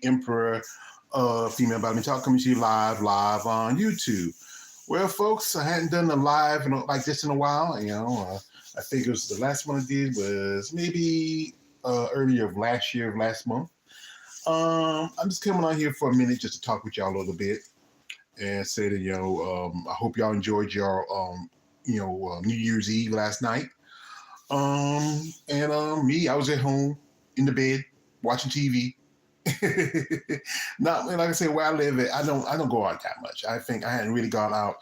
Emperor Female Badminton Talk, coming to you live on YouTube. Well, folks, I hadn't done a live like this in a while. I think it was the last one I did was maybe earlier of last year, last month. I'm just coming on here for a minute just to talk with y'all a little bit and say that I hope y'all enjoyed your New Year's Eve last night. Me, I was at home in the bed watching TV. Not like I say, where I live at, I don't go out that much. I think I hadn't really gone out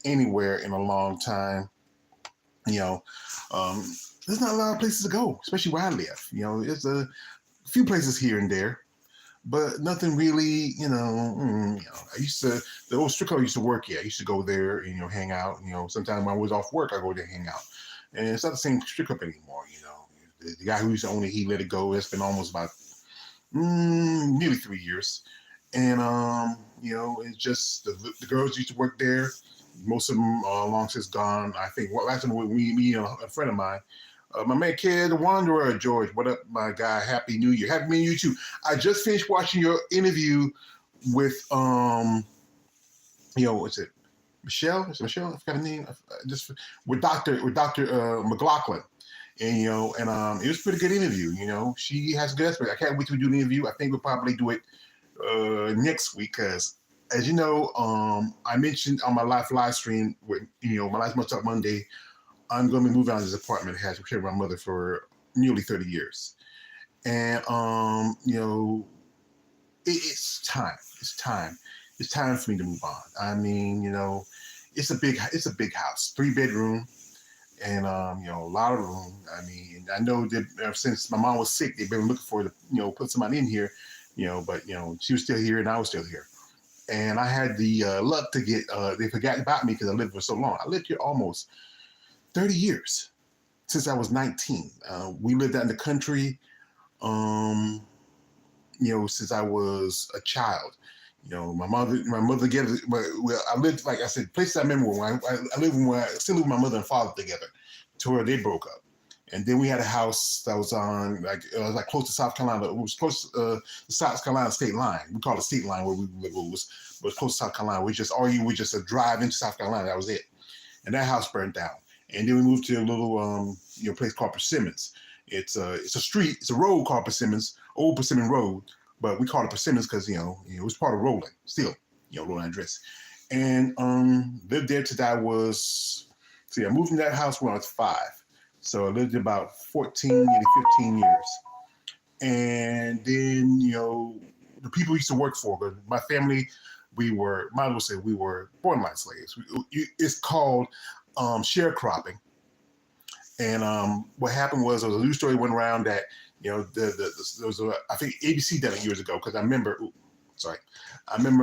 anywhere in a long time. There's not a lot of places to go, especially where I live. There's a few places here and there, but nothing really. I used to the old strip club I used to work at. I used to go there and hang out. Sometimes when I was off work, I go there and hang out, and it's not the same strip club anymore. The guy who used to own it, he let it go. It's been almost about nearly 3 years. And, it's just the girls used to work there. Most of them are long since gone. I think last time me and a friend of mine, my man Kid the Wanderer, George, what up, my guy? Happy New Year. Happy New Year, you too. I just finished watching your interview with, what's it? Michelle? Is it Michelle? I forgot her name. Just with Dr. McLaughlin. And it was a pretty good interview. She has a good aspect. I can't wait to do the interview. I think we'll probably do it next week because, as you know, I mentioned on my live stream with my last Must Talk Monday, I'm going to be moving out of this apartment. I had to care for my mother for nearly 30 years, and it's time. It's time. It's time for me to move on. I mean, it's a big house, 3-bedroom. And a lot of room. I mean, I know that since my mom was sick, they've been looking for to put somebody in here, but she was still here and I was still here, and I had the luck to get. They forgot about me because I lived for so long. I lived here almost 30 years since I was 19. We lived out in the country, since I was a child. My mother gave. Well, I lived, like I said, places I remember when I lived when I still lived with my mother and father together, to where they broke up, and then we had a house that was on it was close to South Carolina. It was close to the South Carolina state line. We call it state line where we lived. It was close to South Carolina. We just a drive into South Carolina. That was it, and that house burned down. And then we moved to a little place called Persimmons. It's a street. It's a road called Persimmons, Old Persimmon Road. But we call it Persimmons because, it was part of Roland, still, Roland address. And lived there till I I moved in that house when I was 5. So I lived about 14, nearly 15 years. And then, the people we used to work for, but my family, we were borderline slaves. It's called sharecropping. And what happened was there was a news story went around that, there was I think ABC done it years ago because I remember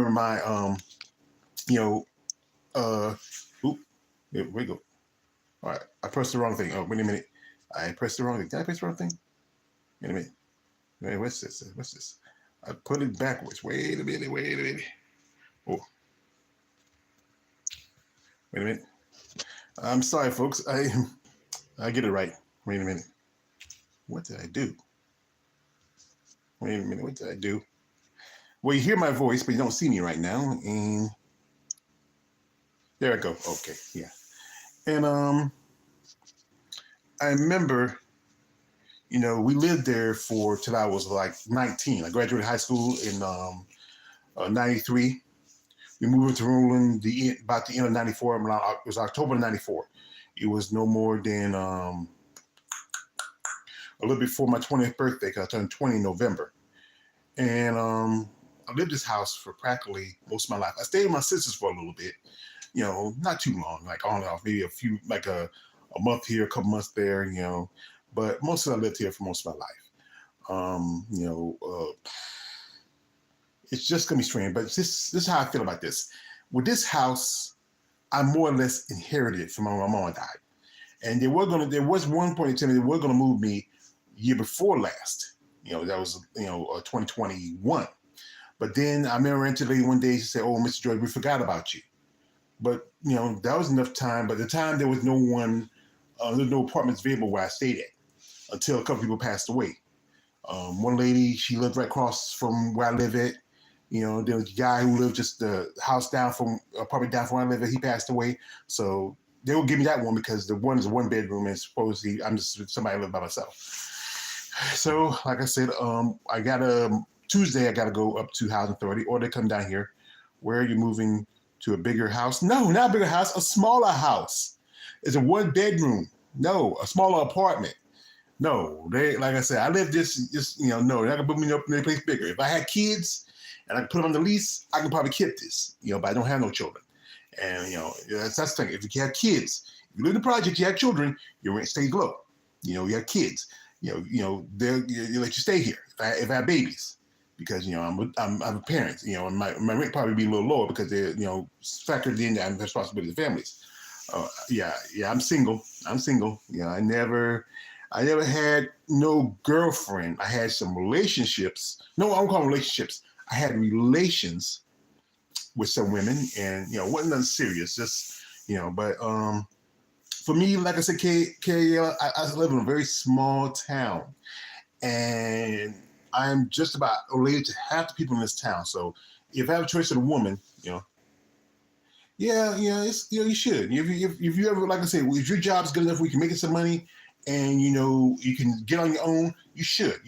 my here we go. All right, I pressed the wrong thing. Oh, wait a minute, I pressed the wrong thing. Did I press the wrong thing? Wait a minute. Wait, what's this? I put it backwards. Wait a minute. Oh, wait a minute. I'm sorry, folks. I get it right. Wait a minute. What did I do? Wait a minute, what did I do? Well, you hear my voice, but you don't see me right now. And there I go. Okay, yeah. And I remember, we lived there till I was like 19. I graduated high school in 93. We moved to Roland about the end of 94. It was October 94. It was no more than a little before my 20th birthday, because I turned 20 in November. And I lived in this house for practically most of my life. I stayed with my sisters for a little bit, not too long, like on and off, maybe a few, like a month here, a couple months there, but most of I lived here for most of my life. It's just going to be strange, but this is how I feel about this. With this house, I more or less inherited it from when my mom died. And there was one point in time they were going to move me year before last. That was 2021. But then I remember interviewing one day. She said, "Oh, Mr. George, we forgot about you." But that was enough time. But at the time there was no one, there was no apartments available where I stayed at until a couple people passed away. One lady, she lived right across from where I live at. There was a guy who lived just the house down from, probably down from where I live at. He passed away. So they will give me that one because the one is a 1 bedroom and supposedly I'm just somebody live by myself. So, like I said, I got to Tuesday. I got to go up to housing authority, or they come down here. Where are you moving to a bigger house? No, not a bigger house, a smaller house. It's a 1 bedroom. No, a smaller apartment. No, they like I said, I live just no, they're not gonna put me up in a place bigger. If I had kids and I could put them on the lease, I could probably keep this, but I don't have no children. And that's the thing. If you have kids, if you live in the project, you have children, your rent stays low. You have kids. They let you stay here if I have babies, because I'm a parent. And my rent probably be a little lower because they're factored in that responsibility of families. Yeah, I'm single. I never had no girlfriend. I had some relationships. No, I don't call them relationships. I had relations with some women, and wasn't nothing serious. Just but for me, like I said, I live in a very small town, and I'm just about related to half the people in this town. So if I have a choice of a woman, it's you should. If you ever, like I said, if your job's good enough, we can make some money, and you can get on your own, you should.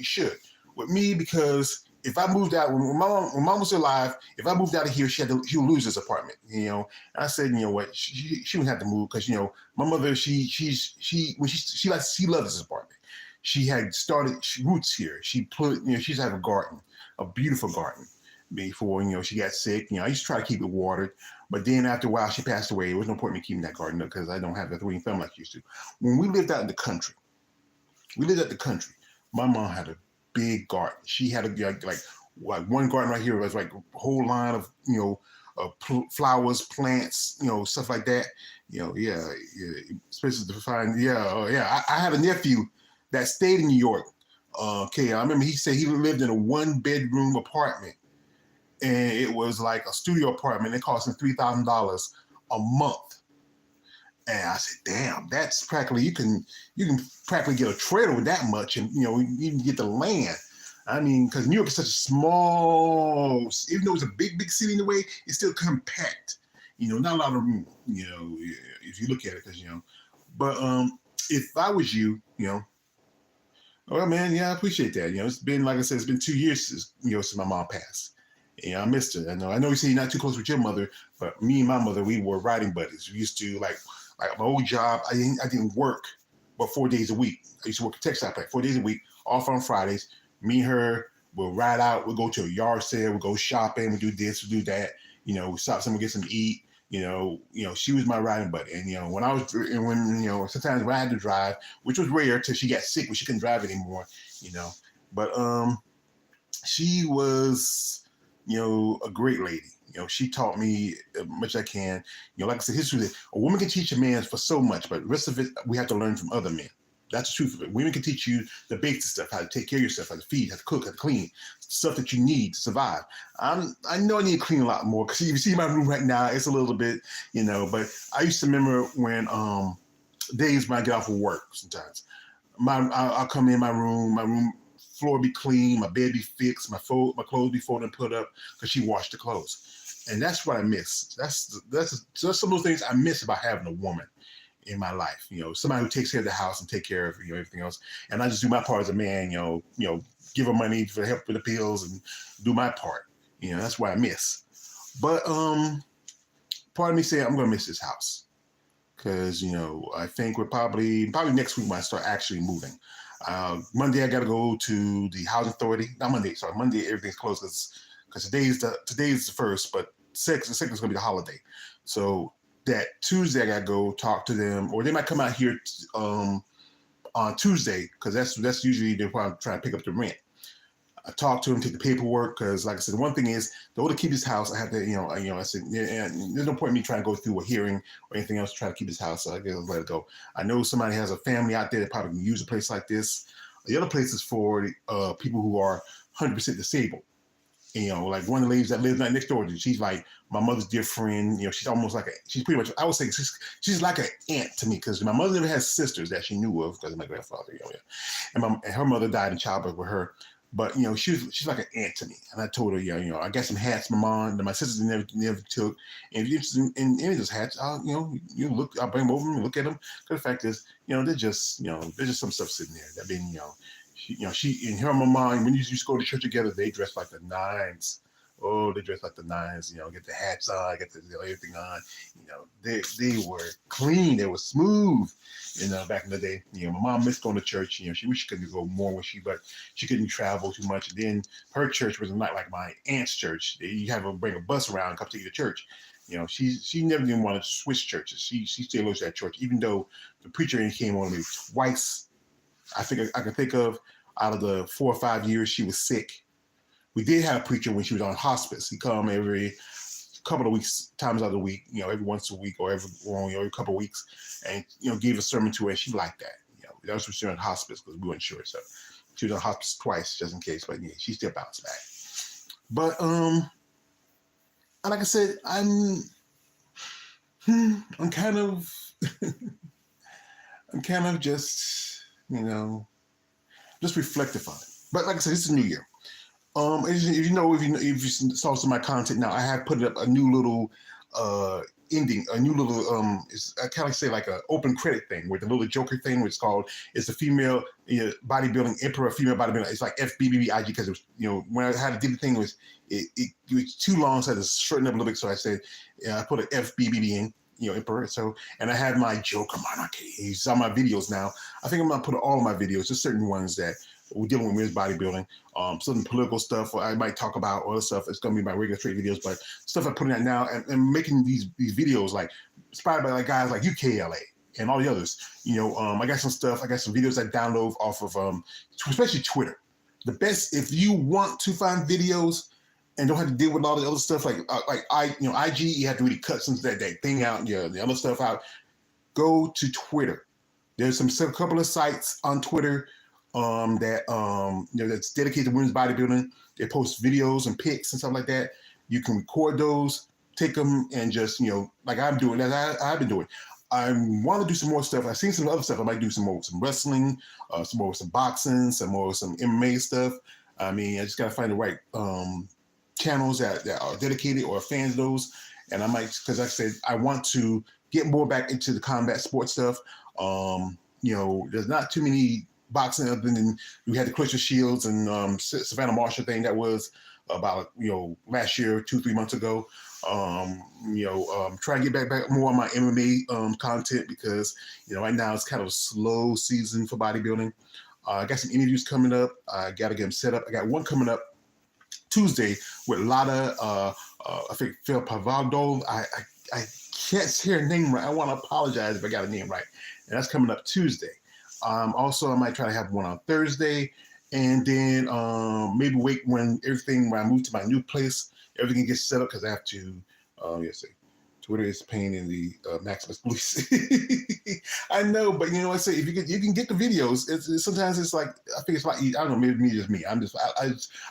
With me, because if I moved out when mom was alive, if I moved out of here, she would lose this apartment. And I said, what, she wouldn't have to move because my mother, she loves this apartment. She had started roots here. She put she's had a garden, a beautiful garden before she got sick. I used to try to keep it watered, but then after a while she passed away. There was no point in me keeping that garden up because I don't have the three thumb like I used to. When we lived out in the country, my mom had a big garden. She had like one garden right here was like a whole line of flowers, plants, stuff like that. Especially to find. I had a nephew that stayed in New York. I remember he said he lived in a 1 bedroom apartment, and it was like a studio apartment. It cost him $3,000 a month. And I said, damn, that's practically, you can practically get a trailer with that much, and you can get the land. I mean, because New York is such a small, even though it's a big city in a way, it's still compact. Not a lot of room. If you look at it, because But if I was you, oh man, yeah, I appreciate that. It's been, like I said, it's been 2 years since my mom passed. I missed her. I know you say you're not too close with your mother, but me and my mother, we were riding buddies. We used to like my old job. I didn't work but 4 days a week. I used to work at textile plant 4 days a week, off on Fridays. Me and her will ride out. We'll go to a yard sale. We'll go shopping. We'll do this. We'll do that. We stop somewhere, get something to eat. She was my riding buddy. And when sometimes when I had to drive, which was rare till she got sick when she couldn't drive anymore. But she was a great lady. She taught me as much as I can. Like I said, history, a woman can teach a man for so much, but the rest of it, we have to learn from other men. That's the truth of it. Women can teach you the basic stuff, how to take care of yourself, how to feed, how to cook, how to clean, stuff that you need to survive. I know I need to clean a lot more because you see my room right now, it's a little bit, but I used to remember when days when I get off of work sometimes. I'll come in my room floor be clean, my bed be fixed, my clothes be folded and put up because she washed the clothes. And that's what I miss. That's some of those things I miss about having a woman in my life. Somebody who takes care of the house and take care of everything else. And I just do my part as a man. Give her money for help with the bills and do my part. That's what I miss. But part of me saying I'm gonna miss this house because I think we're probably next week when I start actually moving. Monday I got to go to the housing authority. Not Monday, sorry. Monday everything's closed because today's the first, but the second is going to be the holiday. So that Tuesday I got to go talk to them, or they might come out here on Tuesday because that's usually they're probably trying to pick up the rent. I talk to them, take the paperwork, because like I said, the one thing is, in order to keep this house, I have to, I said, there's no point in me trying to go through a hearing or anything else to try to keep this house, so I guess let it go. I know somebody has a family out there that probably can use a place like this. The other place is for people who are 100% disabled. Like one of the ladies that lives right next door to me, she's like my mother's dear friend. She's almost like she's pretty much, I would say she's like an aunt to me because my mother never has sisters that she knew of because of my grandfather. And her mother died in childbirth with her. But she's like an aunt to me, and I told her, I got some hats my mom that my sisters never took, and if you're interested in any of those hats, I'll bring them over and look at them. Because the fact is, there's just some stuff sitting there that been, she and her and my mom, when you used to go to church together, they dressed like the nines. Oh, they dressed like the nines, get the hats on, get everything on. They were clean, they were smooth. Back in the day, my mom missed going to church. She wished she could go more but she couldn't travel too much. And then her church was not like my aunt's church. You have to bring a bus around and come to the church. She never even wanted to switch churches. She still lives at church, even though the preacher came on maybe twice. I think I can think of out of the 4 or 5 years she was sick. We did have a preacher when she was on hospice. He come every couple of weeks, times out of the week, every once a week or every couple of weeks, and gave a sermon to her. And she liked that. That was when she was on hospice because we weren't sure. So she was on hospice twice just in case, but she still bounced back. But like I said, I'm kind of just just reflective on it. But like I said, it's a new year. If you saw some of my content now, I have put up a new little ending, a new little it's I kind of say like an open credit thing with the little Joker thing, which it's a female bodybuilding emperor, female bodybuilding. It's like FBBBIG because it was when I had to do the thing it was too long, so I had to shorten up a little bit. So I said I put an FBBB in. Emperor. So, and I had my Joker monarchy. He's on my videos now. I think I'm gonna put all of my videos, just certain ones that we're dealing with men's bodybuilding, some political stuff, or I might talk about other stuff. It's gonna be my regular straight videos, but stuff I'm putting out now and making these videos like inspired by like guys like UKLA and all the others. I got some stuff. I got some videos I download off of especially Twitter. The best if you want to find videos and don't have to deal with all the other stuff like IG, you have to really cut some of that thing out, the other stuff out. Go to Twitter. There's a couple of sites on Twitter that's dedicated to women's bodybuilding. They post videos and pics and stuff like that. You can record those, take them, and just like I'm doing, as I've been doing. I want to do some more stuff. I've seen some other stuff. I might do some more with some wrestling, some boxing, some MMA stuff. I mean, I just gotta find the right channels that are dedicated or fans of those, and I might, because like I said, I want to get more back into the combat sports stuff. There's not too many boxing other than we had the Claressa Shields and Savannah Marshall thing that was about last year, 2-3 months ago. Try to get back more on my MMA content because right now it's kind of a slow season for bodybuilding. I got some interviews coming up. I got to get them set up. I got one coming up Tuesday with Lada, I think Phil Pavaldo. I can't say her name right. I want to apologize if I got her name right. And that's coming up Tuesday. Also, I might try to have one on Thursday. And then maybe wait when I move to my new place, everything gets set up because I have to, Twitter is pain in the Maximus Police. I know, but I say if you can get the videos. Sometimes it's like I think it's a lot easier. I don't know, maybe just me. I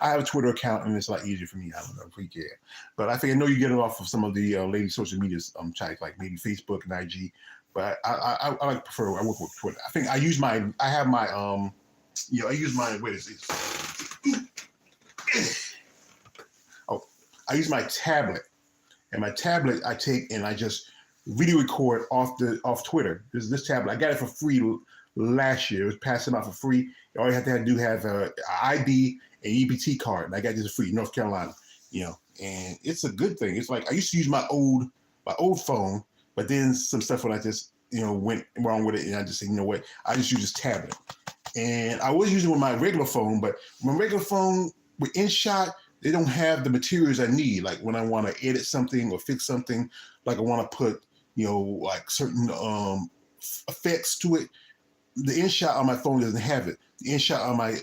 have a Twitter account and it's a lot easier for me. I don't know if we care, but I think I know you get it off of some of the lady social media sites like maybe Facebook and IG. But I like prefer I work with Twitter. I think I use my what is it? I use my tablet. And my tablet I take and I just video record off Twitter. This tablet, I got it for free last year. It was passing out for free. All you have to do have an ID, an EBT card. And I got this for free, North Carolina. And it's a good thing. It's like I used to use my old phone, but then some stuff when I just went wrong with it, and I just said, what? I just use this tablet. And I was using it with my regular phone, but my regular phone with InShot, they don't have the materials I need. Like when I want to edit something or fix something, like I want to put, like certain effects to it. The InShot on my phone doesn't have it. The InShot on my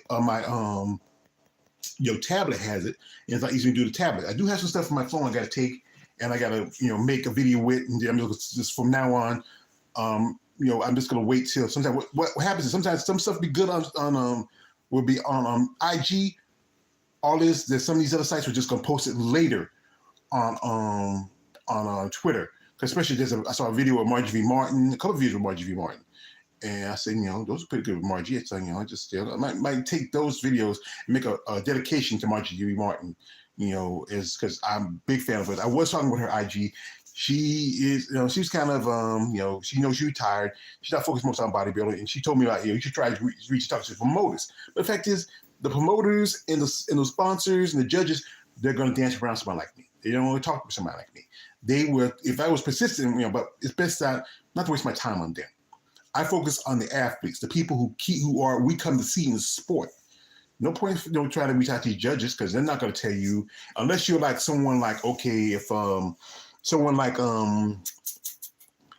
tablet has it. And it's not easy to do the tablet. I do have some stuff on my phone I got to take and I got to, make a video with. And then I'm just from now on, I'm just going to wait till sometimes what happens is sometimes some stuff be good will be on IG. All this, there's some of these other sites we're just gonna post it later on Twitter. Especially I saw a video of Margie V. Martin, a couple of videos with Margie V. Martin, And I said, those are pretty good with Margie. So, I just I might take those videos and make a dedication to Margie Dewey Martin, is because I'm a big fan of it. I was talking with her IG. She is, she's kind of, she knows she's retired. She's not focused most on bodybuilding. And she told me about, you should try to reach out to the promoters. But the fact is, the promoters and the sponsors and the judges, they're going to dance around somebody like me. They don't want to talk to somebody like me. They would, if I was persistent, but it's best not to waste my time on them. I focus on the athletes, the people we come to see in the sport. No point trying to reach out to these judges because they're not going to tell you unless you're like someone like, okay, if someone like I'm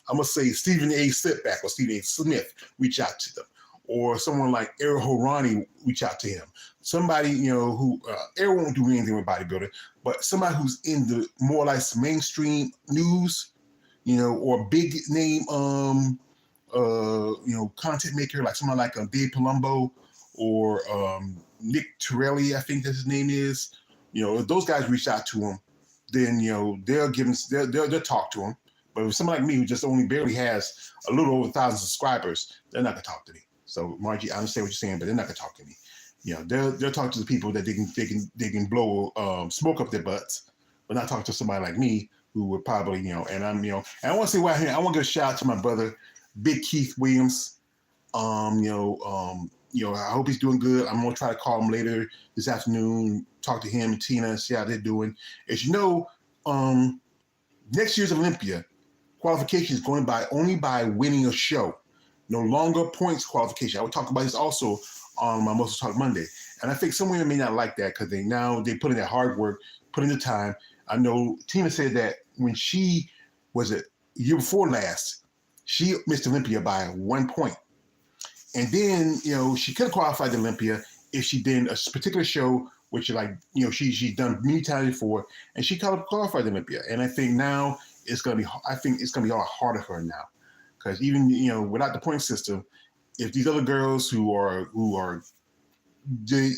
gonna say Stephen A. Slipback or Stephen A. Smith reach out to them, or someone like Ariel Horani reach out to him. Somebody who Ariel won't do anything with bodybuilding, but somebody who's in the more or less mainstream news, or big name content maker like someone like Dave Palumbo or Nick Torelli, I think that his name is. If those guys reach out to him, then they'll talk to him. But if somebody like me who just only barely has a little over 1,000 subscribers, they're not gonna talk to me. So Margie, I understand what you're saying, but they're not gonna talk to me. They'll talk to the people that they can blow smoke up their butts, but not talk to somebody like me who would probably and I'm and I want to say why I want to give a shout out to my brother, Big Keith Williams. I hope he's doing good. I'm gonna try to call him later this afternoon, talk to him and Tina, see how they're doing. As you know, next year's Olympia qualification is going by only by winning a show, no longer points qualification. I will talk about this also on my Muscle Talk Monday. And I think some women may not like that because they put in that hard work, put in the time. I know Tina said that when she was a year before last, she missed Olympia by 1 point. And then, she could have qualified to Olympia if she did a particular show, which she's done many times before, and she qualified to Olympia. And I think now it's going to be a lot harder for her now. Because even, without the point system, if these other girls who are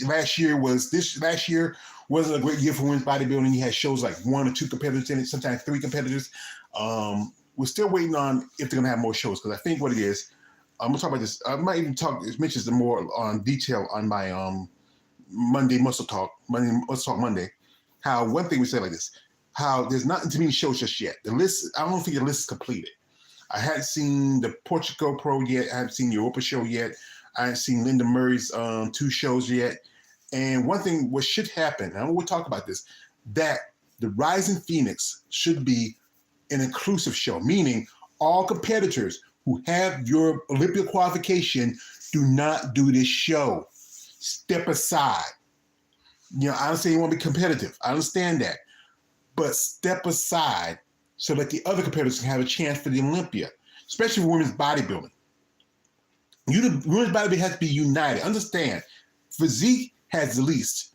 last year wasn't a great year for women's bodybuilding. You had shows like 1 or 2 competitors in it, sometimes 3 competitors. We're still waiting on if they're gonna have more shows because I think what it is, I'm gonna talk about this. I might even mention this more on detail on my Monday Muscle Talk Monday. How one thing we said like this, how there's not too many shows just yet. The list, I don't think the list is completed. I hadn't seen the Portugal Pro yet. I haven't seen the Europa show yet. I haven't seen Linda Murray's 2 shows yet. And one thing what should happen, and we'll talk about this, that the Rising Phoenix should be an inclusive show, meaning all competitors who have your Olympia qualification do not do this show. Step aside. I understand you want to be competitive. I understand that. But step aside so that the other competitors can have a chance for the Olympia, especially for women's bodybuilding. Women's bodybuilding has to be united. Understand, physique has at least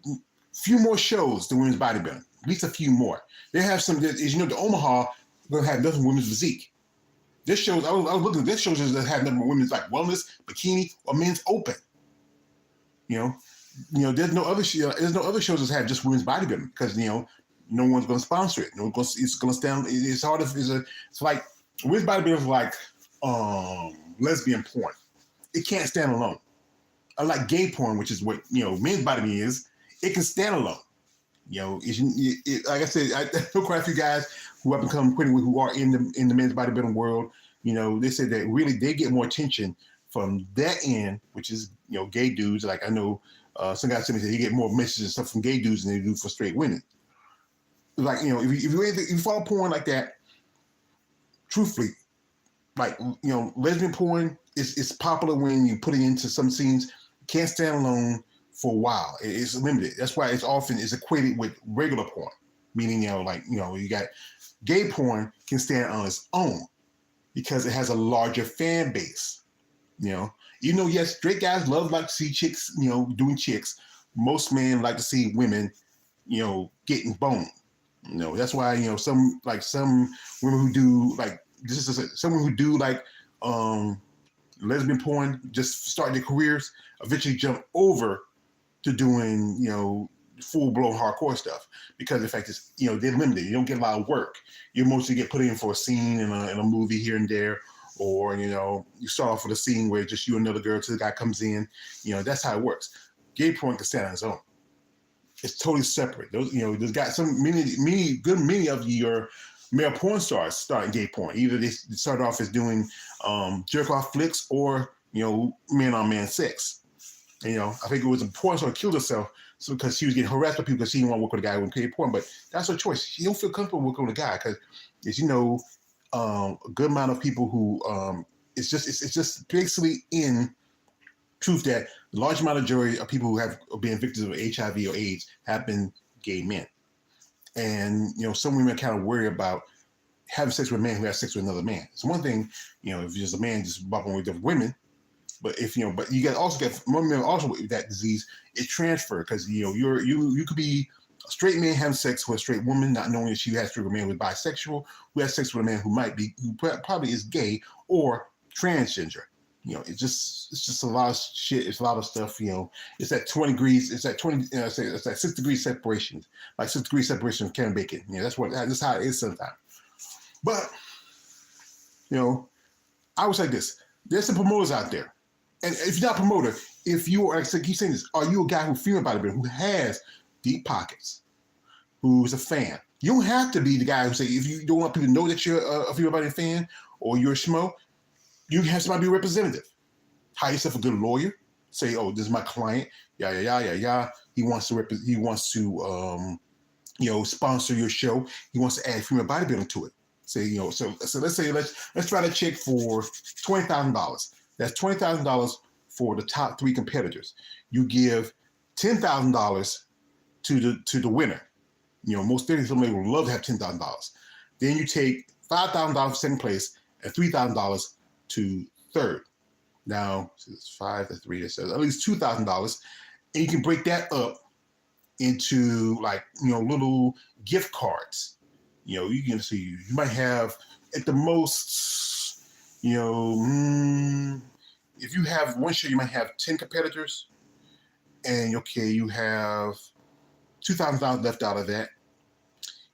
a few more shows than women's bodybuilding, at least a few more. They have some, as the Omaha will have nothing women's physique. This shows, I was looking at this shows that have nothing women's like wellness, bikini, or men's open. There's no other shows that have just women's bodybuilding because no one's going to sponsor it. It's going to stand. It's hard. It's like women's bodybuilding is like lesbian porn. It can't stand alone. Unlike gay porn, which is what men's bodybuilding is, it can stand alone. Like I said, I know quite a few guys who have become acquainted with who are in the men's bodybuilding world. They say that really they get more attention from that end, which is gay dudes. Like I know some guys tell me that he get more messages and stuff from gay dudes than they do for straight women. Like if you follow porn like that, truthfully, like lesbian porn is popular when you put it into some scenes. Can't stand alone for a while. It's limited. That's why it's often equated with regular porn, meaning you got gay porn can stand on its own because it has a larger fan base. Yes, straight guys like to see chicks, doing chicks. Most men like to see women, getting boned. That's why some women who do like this is someone who do like lesbian porn just start their careers, eventually jump over to doing full-blown hardcore stuff because the fact is they're limited. You don't get a lot of work. You mostly get put in for a scene in a movie here and there, or you start off with a scene where just you and another girl till the guy comes in. That's how it works. Gay porn can stand on its own. It's totally separate. There's got many of your male porn stars starting gay porn. Either they start off as doing jerk off flicks or man on man sex. I think it was a porn star killed herself because she was getting harassed by people because she didn't want to work with a guy who would pay porn. But that's her choice. She don't feel comfortable working with a guy because, as you know, a good amount of people who it's just basically in truth that the large majority of people who have been victims of HIV or AIDS have been gay men. And, some women kind of worry about having sex with a man who has sex with another man. It's one thing, if you're just a man just bopping with different women, but if but you also get more men also with that disease, it transfers because you could be a straight man having sex with a straight woman, not knowing that she has sex with a man who's bisexual, who has sex with a man who probably is gay or transgender. It's just a lot of shit. It's a lot of stuff. It's that 20 degrees. It's that 20. It's that 6 degree separation, like 6 degree separation of Kevin Bacon. That's how it is sometimes. But I would say this: there's some promoters out there. And if you're not a promoter, if you are, I keep saying this, are you a guy who's female bodybuilder who has deep pockets, who's a fan? You don't have to be the guy who say, if you don't want people to know that you're a female bodybuilder fan or you're a schmo, you have somebody be a representative. Hire yourself a good lawyer. Say, oh, this is my client. Yeah. He wants to sponsor your show. He wants to add female bodybuilding to it. Say, so let's say let's try to check for $20,000. That's $20,000 for the top 3 competitors. You give $10,000 to the winner. Most somebody would love to have $10,000. Then you take $5,000 for second place and $3,000 to third. Now it's 5 to 3. That's at least $2,000, and you can break that up into little gift cards. You can see you might have at the most. If you have one show, you might have 10 competitors, and you have $2,000 left out of that.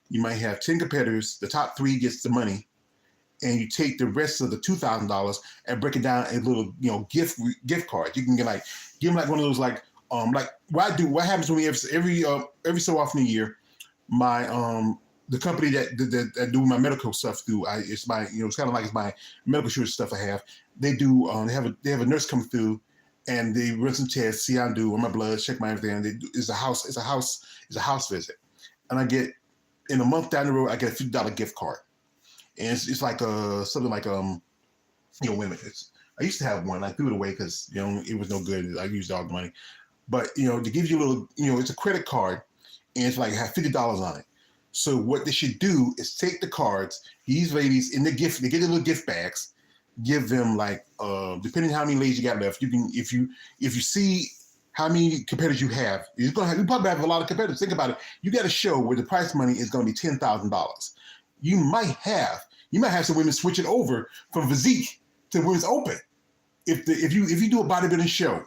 You might have 10 competitors. The top 3 gets the money, and you take the rest of the $2,000 and break it down in little, gift cards. You can give them one of those like what happens when we every so often a year, my the company that do my medical stuff through, it's my, it's kind of like it's my medical insurance stuff I have. They do, they have a nurse come through, and they run some tests, see how I do, run my blood, check my everything. It's a house visit, and I get in a month down the road, I get a $50 gift card, and it's like something like women. I used to have one, I threw it away because it was no good. I used all the money, but to give you a little, it's a credit card, and it's like have $50 on it. So what they should do is take the cards, these ladies they get the little gift bags, give them depending on how many ladies you got left, you can, if you see how many competitors you have, you probably have a lot of competitors. Think about it. You got a show where the prize money is going to be $10,000. You might have some women switching over from physique to women's open. If you do a bodybuilding show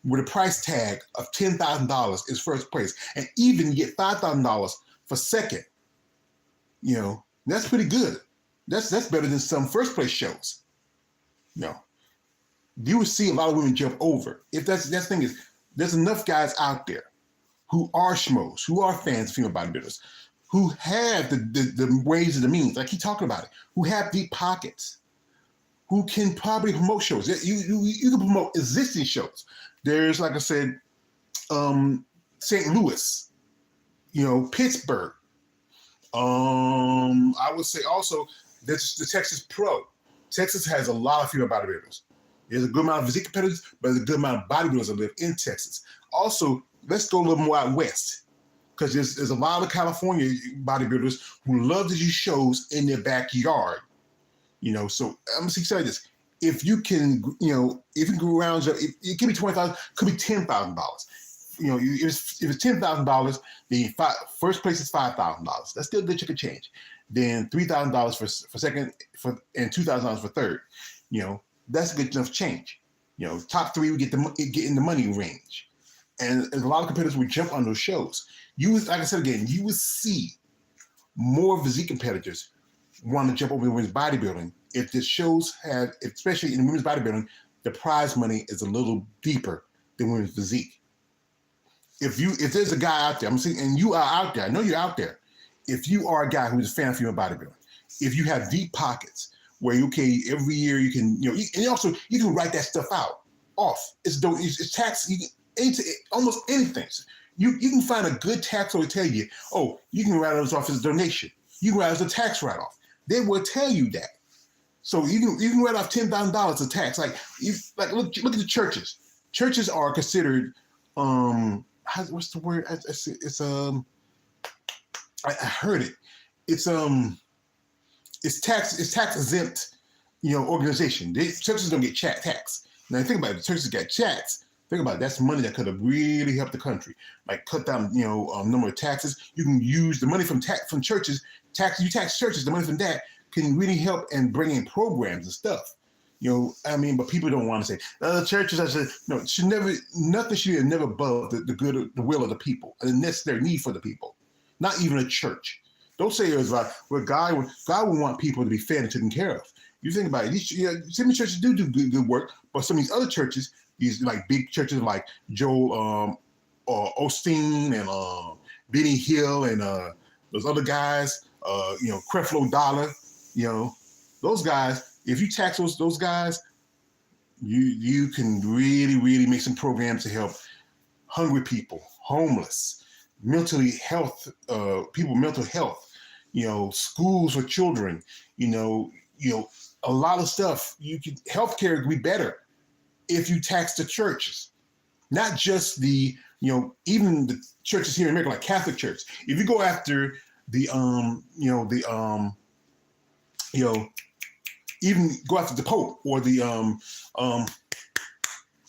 where the price tag of $10,000 is first place, and even you get $5,000 for second, that's pretty good. That's better than some first place shows. You would see a lot of women jump over. If that's the thing is, there's enough guys out there who are schmoes, who are fans of female bodybuilders, who have the ways and the means. I keep talking about it. Who have deep pockets, who can probably promote shows. You can promote existing shows. There's, like I said, St. Louis. Pittsburgh. I would say also there's the Texas Pro. Texas has a lot of female bodybuilders. There's a good amount of physique competitors, but there's a good amount of bodybuilders that live in Texas. Also, let's go a little more out west, because there's a lot of California bodybuilders who love to do shows in their backyard. So I'm just excited this. If you can, if you go around, it could be $20,000, could be $10,000. If it's $10,000, the first place is $5,000. That's still good chunk of change. Then $3,000 for second, and $2,000 for third. That's a good enough change. Top 3 we get in the money range, and a lot of competitors would jump on those shows. Like I said again, you would see more physique competitors want to jump over women's bodybuilding if the shows have, especially in women's bodybuilding, the prize money is a little deeper than women's physique. If there's a guy out there, I'm saying, and you are out there, I know you're out there. If you are a guy who's a fan of female bodybuilding, if you have deep pockets where every year you can, and also you can write that stuff off. It's tax. Almost anything. You can find a good tax lawyer tell you, oh, you can write this off as a donation. You can write it as a tax write-off. They will tell you that. So you can write off $10,000 of tax. Look at the churches. Churches are considered what's the word? I heard it. It's tax exempt, organization. Churches don't get tax. Now think about it. The churches get tax. Think about it. That's money that could have really helped the country. Like cut down, number of taxes. You can use the money from churches. You tax churches. The money from that can really help and bring in programs and stuff. But people don't want to say churches. Nothing should never above the will of the people and the necessary need for the people. Not even a church. Don't say it was like God would want people to be fed and taken care of. You think about it. Some churches do good work, but some of these other churches, these like big churches like Joel Osteen and Benny Hill and those other guys, Creflo Dollar, those guys. If you tax those guys, you can really, really make some programs to help hungry people, homeless, mental health, schools for children, a lot of stuff. Healthcare could be better if you tax the churches, not just even the churches here in America, like Catholic Church. If you go after even go after the Pope or the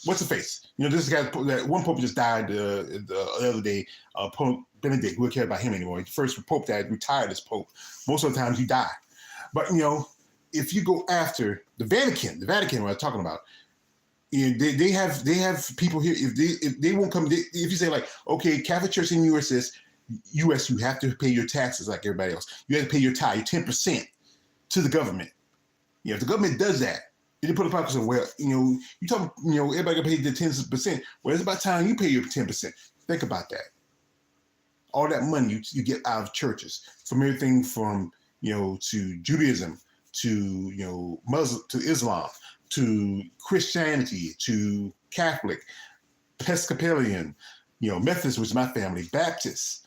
what's the face? This guy, that one Pope just died the other day, Pope Benedict. We don't care about him anymore. The first Pope that retired as Pope. Most of the times he died. But if you go after the Vatican what I'm talking about, they have people here. If they won't come, if you say like, okay, Catholic Church in the U.S. says, U.S. you have to pay your taxes like everybody else. You have to pay your tithe, your 10% to the government. If the government does that, they put a pocket and well, you talk, everybody gonna pay the 10%. Well, it's about time you pay your 10%. Think about that. All that money you get out of churches, from everything from to Judaism, to Muslim, to Islam, to Christianity, to Catholic, Episcopalian, Methodist, which is my family, Baptist.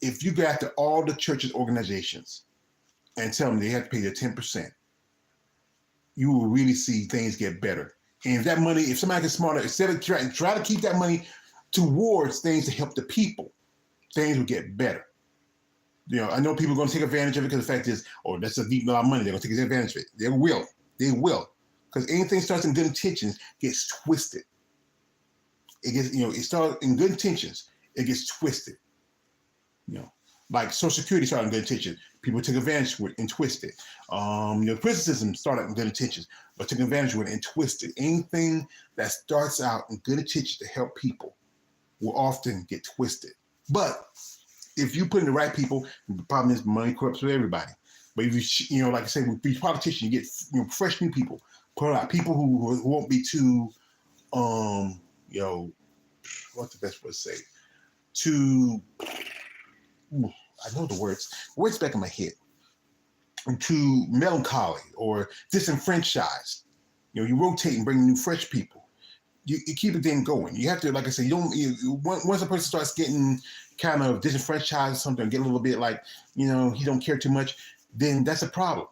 If you go after all the churches, organizations, and tell them they have to pay their 10%, you will really see things get better. And if that money, if somebody gets smarter, instead of try to keep that money towards things to help the people, things will get better. I know people are going to take advantage of it because the fact is, that's a deep amount of money. They're going to take advantage of it. They will. Because anything starts in good intentions gets twisted. It gets, it starts in good intentions, it gets twisted. Like Social Security started in good intentions. People took advantage of it and twisted. Prison system started in good intentions, but took advantage of it and twisted. Anything that starts out in good intentions to help people will often get twisted. But if you put in the right people, the problem is money corrupts with everybody. But if you, like I said, with these politicians, you get fresh new people. Put out people who won't be too, what's the best way to say? I know the words. Words back in my head. Too melancholy or disenfranchised. You rotate and bring new fresh people. You keep it then going. You have to, like I said, once a person starts getting kind of disenfranchised or something, get a little bit like, he don't care too much, then that's a problem.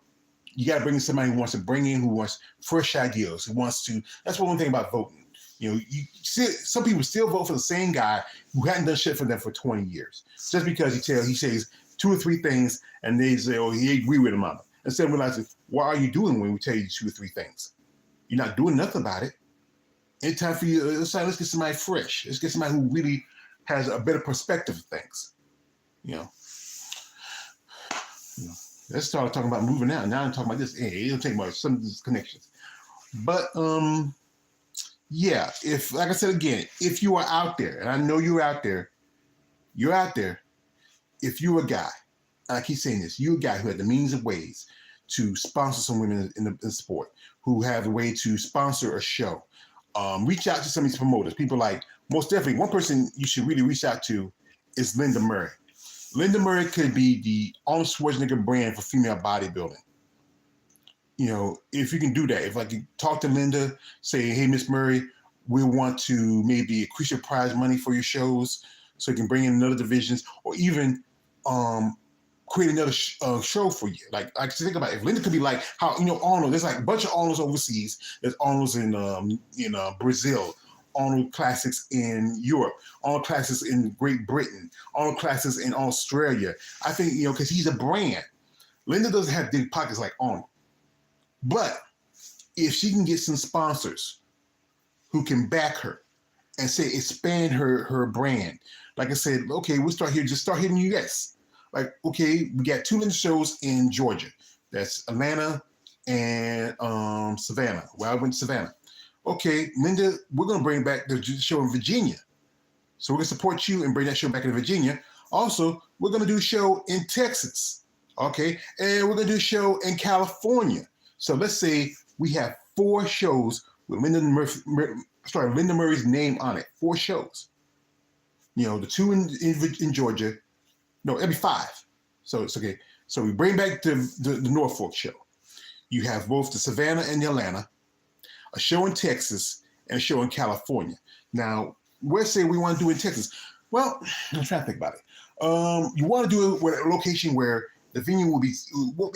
You got to bring in somebody who wants to bring in, who wants fresh ideas, who wants to. That's one thing about voting. Some people still vote for the same guy who hadn't done shit for them for 20 years, just because he says 2 or 3 things, and they say, oh, he agree with him on it. Instead of realizing, what are you doing when we tell you 2 or 3 things? You're not doing nothing about it. It's time for you. Let's get somebody fresh. Let's get somebody who really has a better perspective of things. Let's start talking about moving out. Now I'm talking about this. Hey, it'll take about some of these connections. But yeah, if, like I said again, if you are out there, and I know you're out there, if you're a guy, and I keep saying this, you're a guy who had the means and ways to sponsor some women in the sport, who have a way to sponsor a show. Reach out to some of these promoters. People like, most definitely, one person you should really reach out to is Linda Murray. Linda Murray could be the Arnold Schwarzenegger brand for female bodybuilding. You know, if you can do that, if I can talk to Linda, say, hey, Miss Murray, we want to maybe increase your prize money for your shows so you can bring in another divisions, or even create another show for you. Like I can think about it. If Linda could be like how, you know, Arnold, there's like a bunch of Arnolds overseas. There's Arnolds in Brazil, Arnold Classics in Europe, Arnold Classics in Great Britain, Arnold Classics in Australia. I think, you know, because he's a brand. Linda doesn't have big pockets like Arnold. But if she can get some sponsors who can back her and say expand her brand, like I said, okay, we'll start here, just start here in the US. Like, okay, we got 2 Linda shows in Georgia. That's Atlanta and Savannah. Well, I went to Savannah. Okay, Linda, we're gonna bring back the show in Virginia. So we're gonna support you and bring that show back in Virginia. Also, we're gonna do a show in Texas. Okay, and we're gonna do a show in California. So let's say we have 4 shows with Linda Murray's name on it. 4 shows. You know, the 2 in Georgia. No, it'd be 5. So it's okay. So we bring back the Norfolk show. You have both the Savannah and the Atlanta, a show in Texas, and a show in California. Now, let's say we want to do it in Texas. Well, I'm trying to think about it. You want to do it with a location where the venue won't be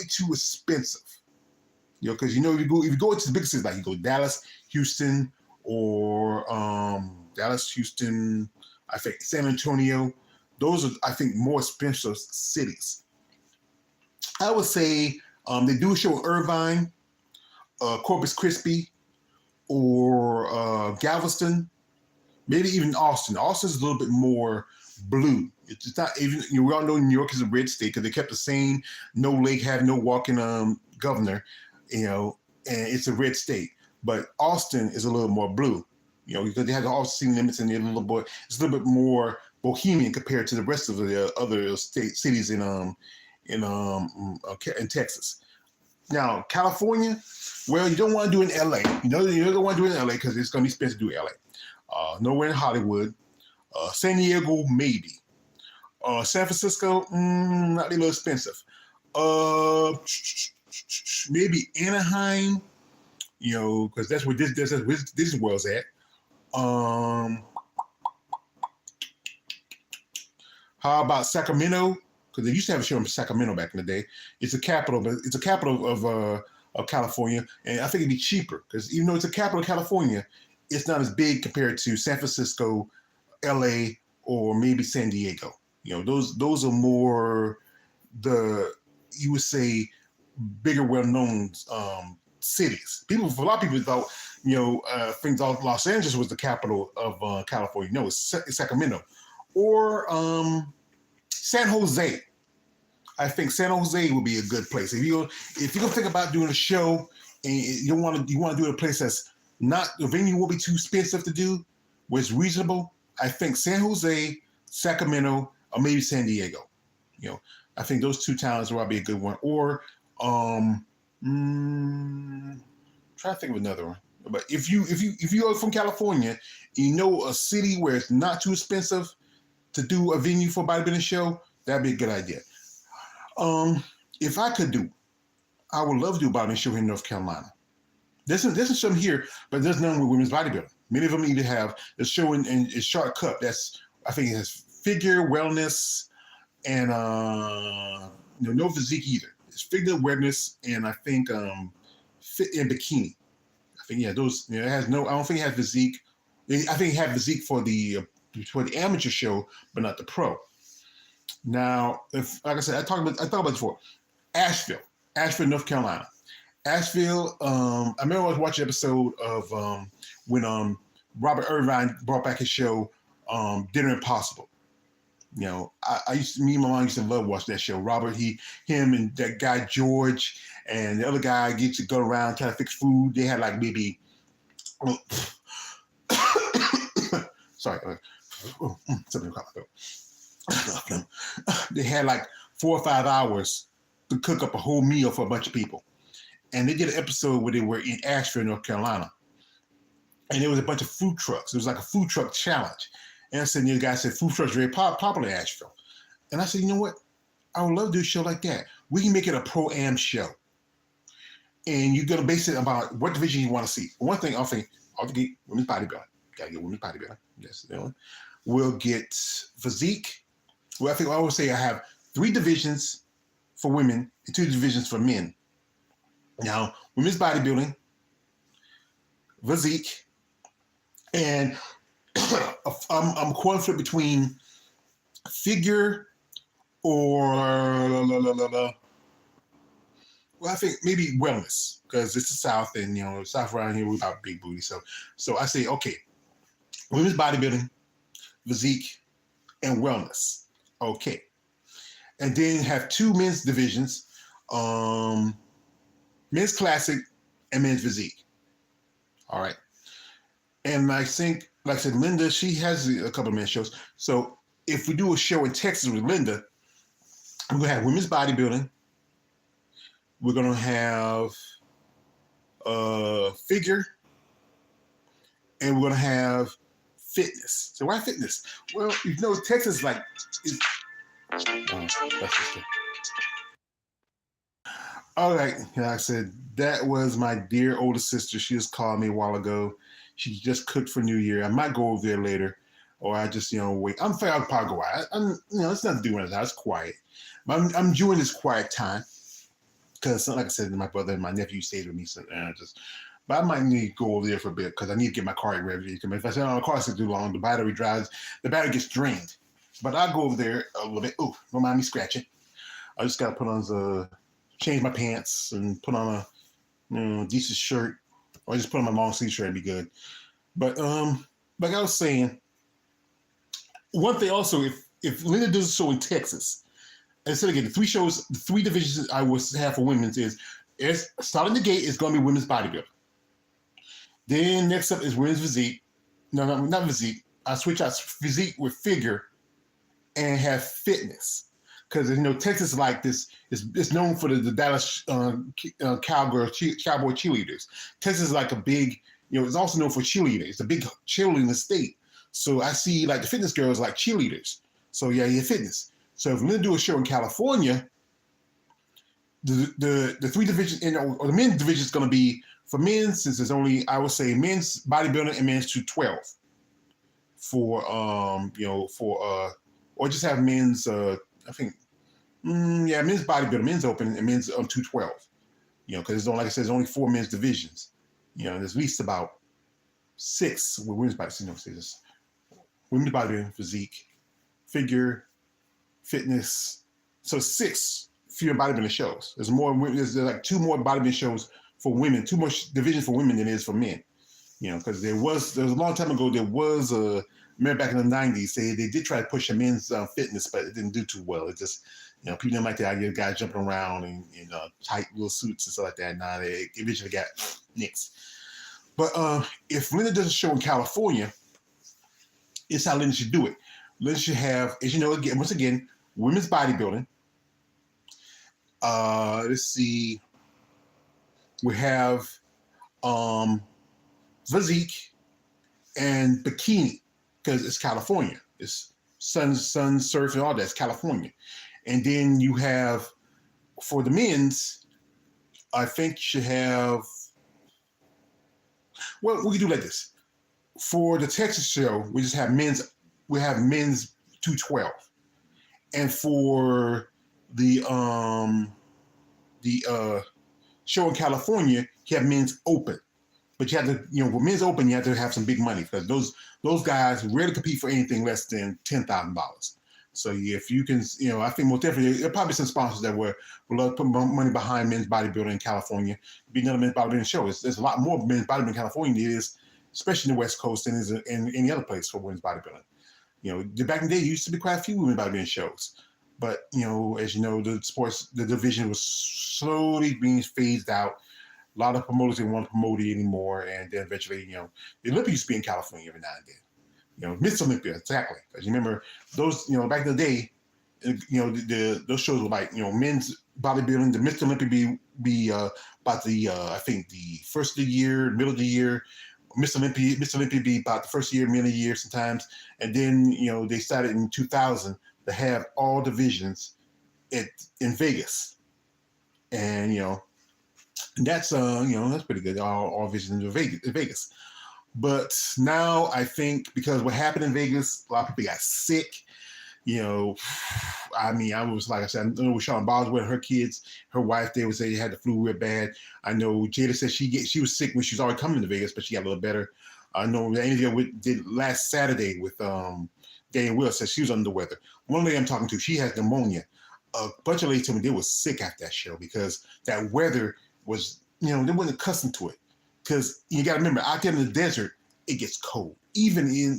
too expensive. You know, because you know, if you go into the big cities, like you go Dallas, Houston, or Dallas, Houston, I think San Antonio, those are, I think, more expensive cities. I would say they do a show in Irvine, Corpus Christi, or Galveston, maybe even Austin. Austin's a little bit more blue. It's not even, you know, we all know New York is a red state because they kept the same no lake, have no walking governor. You know, and it's a red state. But Austin is a little more blue, you know, because they have the Austin limits and they're a little bit, it's a little bit more bohemian compared to the rest of the other cities in Texas. Now, California, well, you don't want to do it in LA. You don't want to do it in LA because it's going to be expensive to do LA. Nowhere in Hollywood. San Diego, maybe. San Francisco, not a little expensive. Maybe Anaheim, you know, because that's where Disney World's at. How about Sacramento? Because they used to have a show in Sacramento back in the day. It's a capital, but it's a capital of California, and I think it'd be cheaper because even though it's a capital of California, it's not as big compared to San Francisco, LA, or maybe San Diego. You know, those are more you would say, bigger, well-known cities. A lot of people thought, you know, think Los Angeles was the capital of California. No, it's Sacramento, or San Jose. I think San Jose would be a good place if you gonna think about doing a show and you want to do it in a place that's not, the venue will be too expensive to do, where it's reasonable. I think San Jose, Sacramento, or maybe San Diego. You know, I think those 2 towns would be a good one. Or try to think of another one. But if you are from California, you know a city where it's not too expensive to do a venue for a bodybuilding show, that'd be a good idea. If I could do, I would love to do a bodybuilding show here in North Carolina. There's some here, but there's none with women's bodybuilding. Many of them either have a show in Shark Cup. That's, I think it has figure, wellness, and no physique either. It's figure, wellness, and I think fit and bikini. I think, yeah, those, you know, it has no, I don't think it has physique. I think it had physique for the amateur show, but not the pro. Now, if, like I said, I thought about it before. Asheville, North Carolina. Asheville, I remember I was watching an episode of when Robert Irvine brought back his show, Dinner Impossible. You know, me and my mom used to love watching that show. Robert, him and that guy George and the other guy get to go around trying to fix food. They had like maybe, sorry, something caught my throat. They had like 4 or 5 hours to cook up a whole meal for a bunch of people. And they did an episode where they were in Asheville, North Carolina. And there was a bunch of food trucks. It was like a food truck challenge. And I said, the guy said, food trucks are very popular in Asheville. And I said, you know what? I would love to do a show like that. We can make it a pro-am show. And you're going to base it about what division you want to see. One thing, I'll think, women's bodybuilding. Got to get women's bodybuilding. That's the one. We'll get physique. Well, I always say I have 3 divisions for women and 2 divisions for men. Now, women's bodybuilding, physique, and I'm conflict between figure or well, I think maybe wellness, because it's the South, and the South around here we're about big booty. So I say, okay, women's bodybuilding, physique, and wellness. Okay. And then have 2 men's divisions, men's classic and men's physique. All right. And I think, like I said, Linda, she has a couple of men's shows. So if we do a show in Texas with Linda, we're going to have women's bodybuilding. We're going to have figure. And we're going to have fitness. So why fitness? Well, Texas that's just all right. Like I said, that was my dear older sister. She just called me a while ago. She just cooked for New Year. I might go over there later, or I just, wait. I'm fair. I'll probably go out. It's nothing to do with it. It's quiet. But I'm enjoying this quiet time because, like I said, my brother and my nephew stayed with me. So but I might need to go over there for a bit because I need to get my car ready. If I sit on the car for too long, the battery gets drained. But I'll go over there a little bit. Oh, don't mind me scratching. I just got to change my pants and put on a decent shirt, or just put on my long sleeve shirt and be good. But like I was saying, one thing also, if Linda does a show in Texas, instead of getting 3 shows, the 3 divisions I would have for women's is starting the gate is going to be women's bodybuilding. Then next up is women's physique. No, not physique. I switch out physique with figure and have fitness. Because Texas is like this. It's known for the Dallas cowboy cheerleaders. Texas is like a big, it's also known for cheerleaders. It's a big cheerleading state. So I see like the fitness girls like cheerleaders. So yeah, fitness. So if we're gonna do a show in California, the 3 divisions or the men's division is gonna be for men, since there's only, I would say, men's bodybuilding and men's 212 for or just have men's I think, men's bodybuilding, men's open, and men's 212. Because like I said, there's only 4 men's divisions. There's at least about 6 with women's bodybuilding. Women's bodybuilding, physique, figure, fitness. So 6 fewer bodybuilding shows. There's like 2 more bodybuilding shows for women, 2 more divisions for women than there is for men. Because there was a long time ago, there was remember back in the 90s, they did try to push a men's fitness, but it didn't do too well. It just, people didn't like the idea of guys jumping around in tight little suits and stuff like that. Nah, they eventually got nixed. But if Linda does a show in California, it's how Linda should do it. Linda should have, as once again, women's bodybuilding. Let's see. We have physique and bikini, because it's California. It's sun surf and all that. It's California. And then you have, for the men's, I think you should have, well, we can do like this. For the Texas show, we just have men's 212. And for the show in California, you have men's open. But you have to, for men's open, you have to have some big money, because those guys rarely compete for anything less than $10,000. So if you can, I think most definitely there are probably some sponsors that would love to put money behind men's bodybuilding in California. Be another men's bodybuilding show. There's a lot more men's bodybuilding in California than there is, especially in the West Coast, than is in any other place for women's bodybuilding. Back in the day, there used to be quite a few women's bodybuilding shows. But, as you know, the division was slowly being phased out. A lot of promoters didn't want to promote it anymore. And then eventually, the Olympia used to be in California every now and then. Miss Olympia, exactly. Because you remember those, back in the day, those shows were like, men's bodybuilding. The Mr. Olympia be about the I think the first of the year, middle of the year. Mr. Olympia be about the first year, middle of the year sometimes, and then they started in 2000 to have all divisions in Vegas, and that's pretty good. All divisions in Vegas. But now I think because what happened in Vegas, a lot of people got sick. I mean, I was like I said, I know Sean Boswell, her kids, her wife, they would say they had the flu real bad. I know Jada said she was sick when she was already coming to Vegas, but she got a little better. I know the interview we did last Saturday with Daniel Will said she was under the weather. One lady I'm talking to, she has pneumonia. A bunch of ladies told me they were sick after that show because that weather was, they weren't accustomed to it. Because you got to remember, out there in the desert, it gets cold. Even in,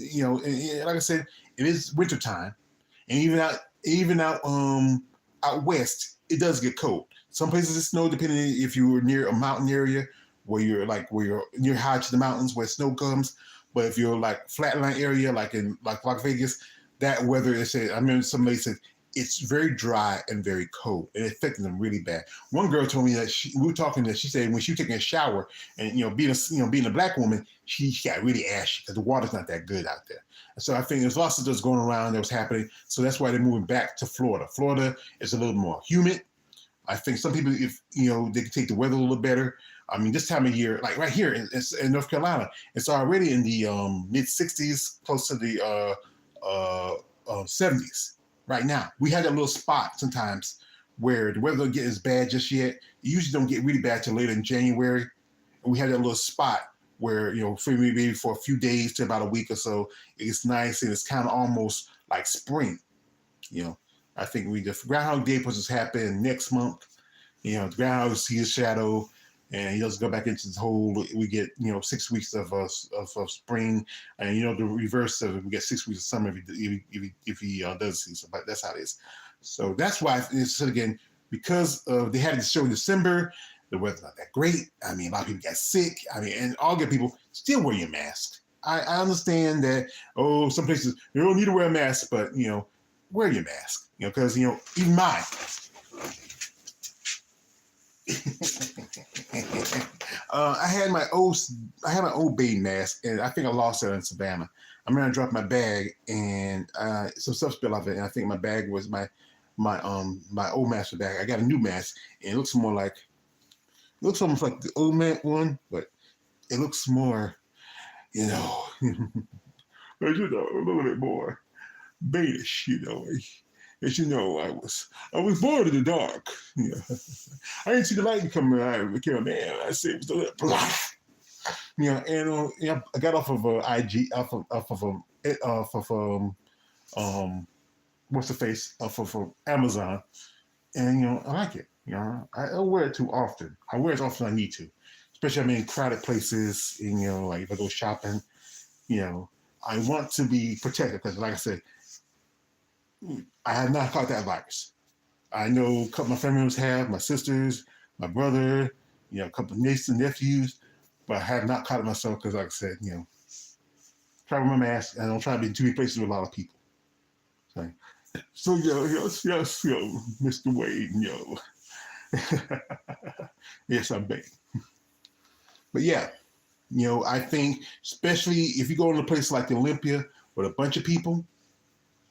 like I said, it is wintertime. And even out west, it does get cold. Some places it snows, depending if you were near a mountain area where you're near high to the mountains where snow comes. But if you're like flatland area, like in Las Vegas, that weather is. I remember somebody said it's very dry and very cold. It affected them really bad. One girl told me that we were talking that she said when she was taking a shower and being a black woman, she got really ashy because the water's not that good out there. So I think there's lots of stuff going around that was happening. So that's why they're moving back to Florida. Florida is a little more humid. I think some people, if they can take the weather a little better. I mean, this time of year, like right here in North Carolina, it's already in the mid 60s, close to the 70s. Right now, we had a little spot sometimes where the weather don't get as bad just yet. It usually don't get really bad till later in January. And we had that little spot where, for maybe for a few days to about a week or so, it's nice and it's kind of almost like spring. I think the Groundhog Day process happen next month. The groundhog sees his shadow and he doesn't go back into the hole. We get, 6 weeks of spring, and the reverse of it, we get 6 weeks of summer if he does see. So, but that's how it is. So that's why it's again because they had this show in December. The weather's not that great. I mean, a lot of people got sick. I mean, and all good people still wear your mask. I understand that. Some places you don't need to wear a mask, but wear your mask. Because even mine. I had my old Bane mask, and I think I lost it in Savannah. I remember I dropped my bag, and some stuff spilled off it, and I think my bag was my old mask bag. I got a new mask, and it looks almost like the old man one, but it looks more, a little bit more Bane-ish, As you know, I was born in the dark. I didn't see the light come around. I became a man. I said, it was blah. I got off of IG, off of what's the face, off of Amazon, and I like it. I don't wear it too often. I wear it as often as I need to, especially I'm in crowded places. And, like if I go shopping, I want to be protected because, like I said, I have not caught that virus. I know a couple of my family members have, my sisters, my brother, a couple of nieces and nephews, but I have not caught it myself because, like I said, try with my mask and I don't try to be in too many places with a lot of people. So yes, Mr. Wade, yes, I'm big. But yeah, I think especially if you go to a place like the Olympia with a bunch of people,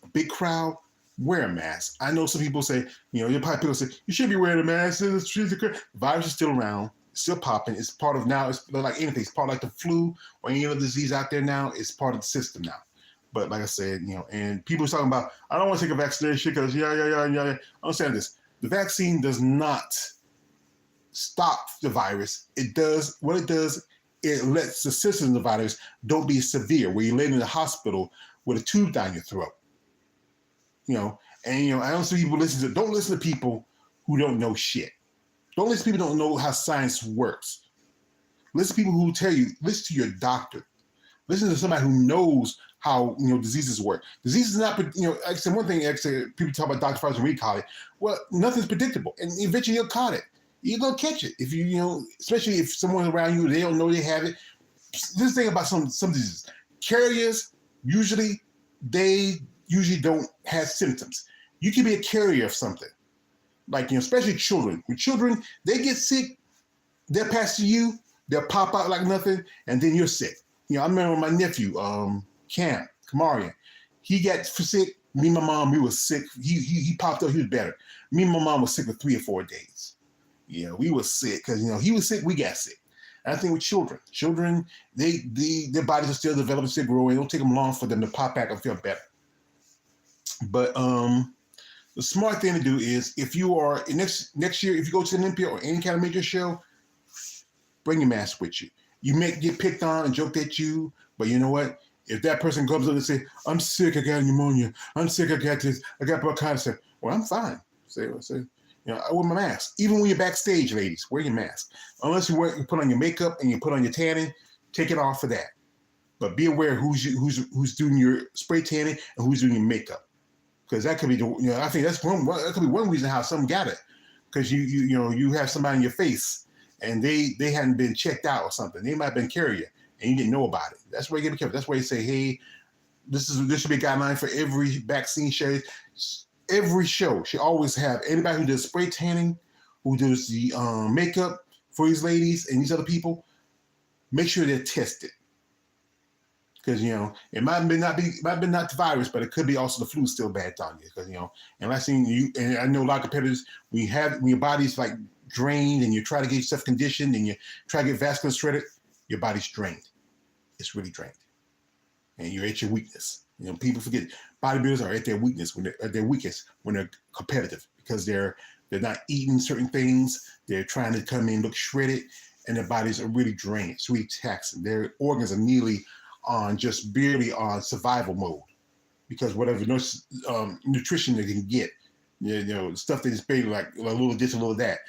a big crowd, wear a mask. I know some people say, you'll probably people say, you should be wearing a mask. The virus is still around, still popping. It's part of now, it's like anything. It's part of like the flu or any other disease out there now. It's part of the system now. But like I said, and people are talking about, I don't want to take a vaccination because yeah. Understand this. The vaccine does not stop the virus. It does, it lets the symptoms of the virus don't be severe, where you lay in the hospital with a tube down your throat. I don't see people don't listen to people who don't know shit. Don't listen to people who don't know how science works. Listen to people who tell you, listen to your doctor. Listen to somebody who knows how, diseases work. Diseases is not, like I said, one thing, people talk about Dr. Fauci, we caught it. Well, nothing's predictable. And eventually you'll caught it. You're going to catch it. If especially if someone around you, they don't know they have it. This thing about some diseases. Carriers, they usually don't have symptoms. You can be a carrier of something. Like, especially children. When children, they get sick, they'll pass to you, they'll pop out like nothing, and then you're sick. I remember my nephew, Cam Kamarian, he got sick. Me and my mom, we was sick. He popped up, he was better. Me and my mom was sick for 3 or 4 days. We was sick because he was sick, we got sick. And I think with children, their bodies are still developing, still growing. It don't take them long for them to pop back and feel better. But the smart thing to do is, if you are next year, if you go to an Olympia or any kind of major show, bring your mask with you. You may get picked on and joked at you, but you know what? If that person comes up and say, "I'm sick, I got pneumonia. I'm sick, I got this, I got bronchitis," well, I'm fine. Say, I wear my mask. Even when you're backstage, ladies, wear your mask. Unless you put on your makeup and you put on your tanning, take it off for that. But be aware who's doing your spray tanning and who's doing your makeup. Because that could be I think that could be one reason how some got it. Because you have somebody in your face and they hadn't been checked out or something. They might have been carrier and you didn't know about it. That's why you gotta be careful. That's why you say, hey, this should be a guideline for every vaccine show. Every show should always have anybody who does spray tanning, who does the makeup for these ladies and these other people, make sure they're tested. Because it might have been not the virus, but it could be also the flu still bad on you. Because and last thing and I know a lot of competitors, when your body's like drained and you try to get yourself conditioned and you try to get vascular shredded, your body's drained. It's really drained, and you're at your weakness. People forget bodybuilders are at their weakness when they're at their weakest when they're competitive, because they're not eating certain things. They're trying to come in look shredded, and their bodies are really drained. It's really taxing. Their organs are nearly just barely on survival mode, because whatever nutrition they can get, stuff that is barely like a little this, a little that.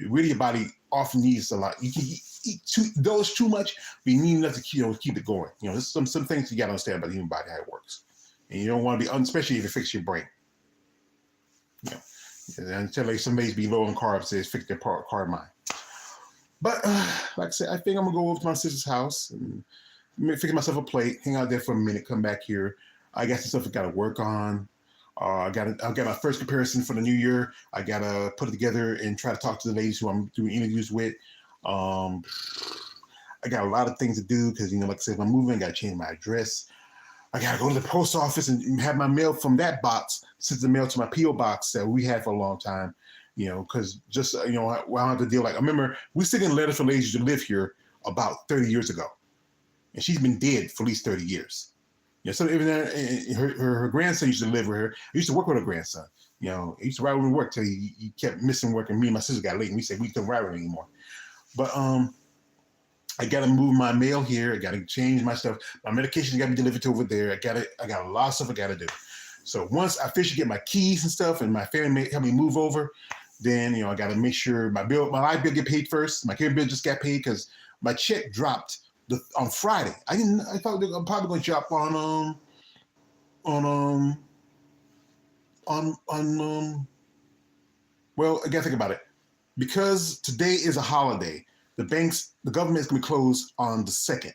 Really, your body often needs a lot. You can eat too much, but you need enough to keep it going. There's some things you got to understand about the human body, how it works, and you don't want to be, especially if it affects your brain. Until somebody's be low on carbs, it affects their carb mind. But like I said, I think I'm gonna go over to my sister's house and fix myself a plate, hang out there for a minute, come back here. I got some stuff I got to work on. I got my first comparison for the new year. I got to put it together and try to talk to the ladies who I'm doing interviews with. I got a lot of things to do because, like I said, if I'm moving, I got to change my address. I got to go to the post office and have my mail from that box sent the mail to my P.O. box that we had for a long time, because just, I don't have to deal like, I remember we sent in letters for ladies to live here about 30 years ago. And she's been dead for at least 30 years. So even her grandson used to live with her. I used to work with her grandson. He used to ride with me to work till he kept missing work, and me and my sister got late, and we said we couldn't ride with him anymore. But I got to move my mail here. I got to change my stuff. My medication got to be delivered to over there. I got a lot of stuff I got to do. So once I officially get my keys and stuff, and my family help me move over, then I got to make sure my light bill get paid first. My cable bill just got paid because my check dropped on Friday. I thought I'm probably going to drop on well, I got to think about it. Because today is a holiday, the government is going to be closed on the 2nd.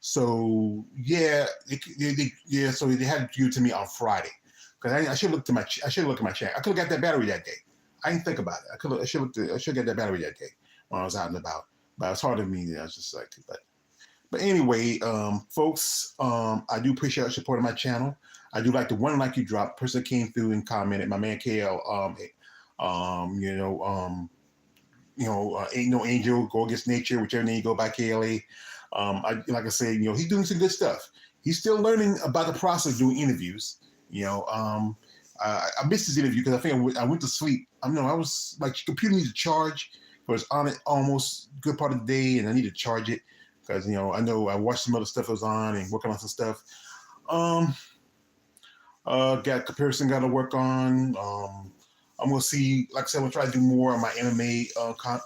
So yeah, so they had to give it to me on Friday. Because I should look at my check. I could have got that battery that day. I didn't think about it. I should get that battery that day when I was out and about. But it's hard to me. I was just like, But anyway, folks, I do appreciate your support of my channel. I do like the one like you dropped. Person came through and commented. My man KL, ain't no angel, go against nature, whichever name you go by, KLA. Like I said, he's doing some good stuff. He's still learning about the process of doing interviews. I missed his interview because I think I went to sleep. I was like, computer needs to charge. I was on it almost a good part of the day, and I need to charge it. Because, I know I watched some other stuff that was on and working on some stuff. Got comparison got to work on. I'm going to see, like I said, I'm going to try to do more on my MMA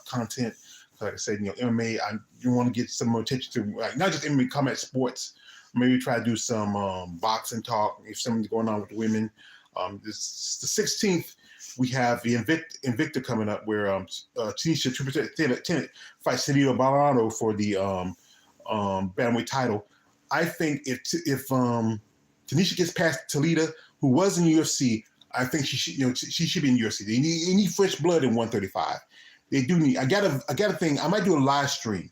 content. Like I said, MMA, I want to get some more attention to, like, not just MMA, combat sports. Maybe try to do some boxing talk, if something's going on with the women. This the 16th, we have the Invicta coming up, where Tanisha Tennant fights Celito Balado for the bantamweight title. I think if Tanisha gets past Talita, who was in UFC, I think she should, she should be in UFC. They need fresh blood in 135. They do need. I gotta think. I might do a live stream,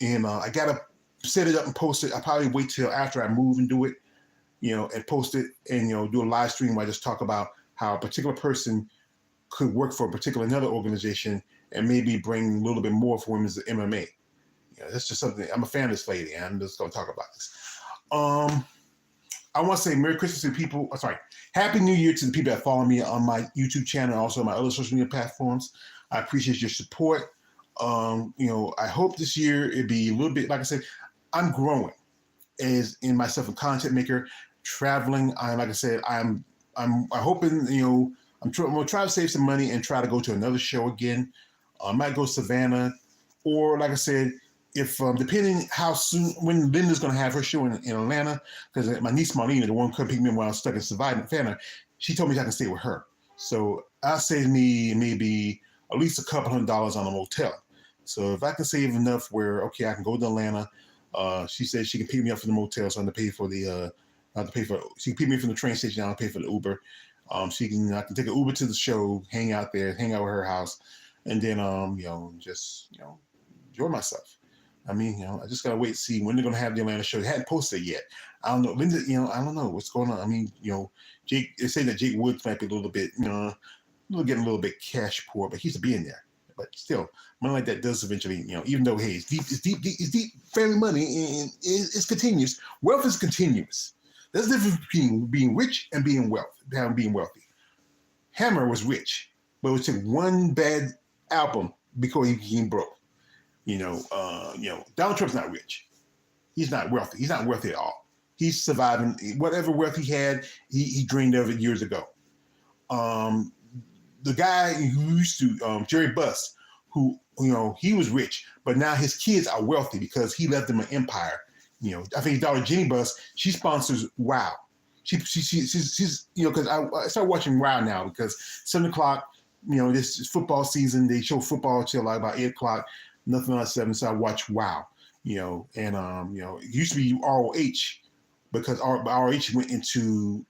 and I gotta set it up and post it. I probably wait till after I move and do it, and post it, and do a live stream where I just talk about how a particular person could work for a particular another organization and maybe bring a little bit more for women's MMA. That's just something. I'm a fan of this lady, and I'm just gonna talk about this. I want to say Merry Christmas to people. Sorry, Happy New Year to the people that follow me on my YouTube channel and also my other social media platforms. I appreciate your support. I hope this year it'd be a little bit, like I said, I'm growing as in myself a content maker, traveling. Like I said, I'm hoping, I'm gonna try to save some money and try to go to another show again. I might go to Savannah, or like I said, if depending how soon, when Linda's gonna have her show in Atlanta, because my niece Marlena, the one who couldn't pick me up when I was stuck in Savannah, she told me I can stay with her. So I'll save me maybe at least a couple $100 on a motel. So if I can save enough where, okay, I can go to Atlanta. She said she can pick me up from the motel, so I have to pay for the, she can pick me from the train station, I'll pay for the Uber. I can take an Uber to the show, hang out there, hang out with her house, and then, just, enjoy myself. I mean, I just gotta wait to see when they're gonna have the Atlanta show. They hadn't posted it yet. I don't know. Linda, I don't know what's going on. I mean, Jake, they say that Jake Woods might be a little bit, getting a little bit cash poor, but he's a billionaire. But still, money like that does eventually, even though, hey, it's deep family money, and it's continuous. Wealth is continuous. There's a difference between being rich and being wealthy. Hammer was rich, but it took one bad album before he became broke. Donald Trump's not rich. He's not wealthy. He's not wealthy at all. He's surviving. Whatever wealth he had, he dreamed of it years ago. The guy who used to, Jerry Buss, who, he was rich, but now his kids are wealthy because he left them an empire. I think his daughter, Jenny Buss, she sponsors WOW. She's because I started watching WOW now because 7 o'clock, this is football season. They show football till like about 8 o'clock, nothing on 7, so I watch WOW, it used to be ROH because ROH went into,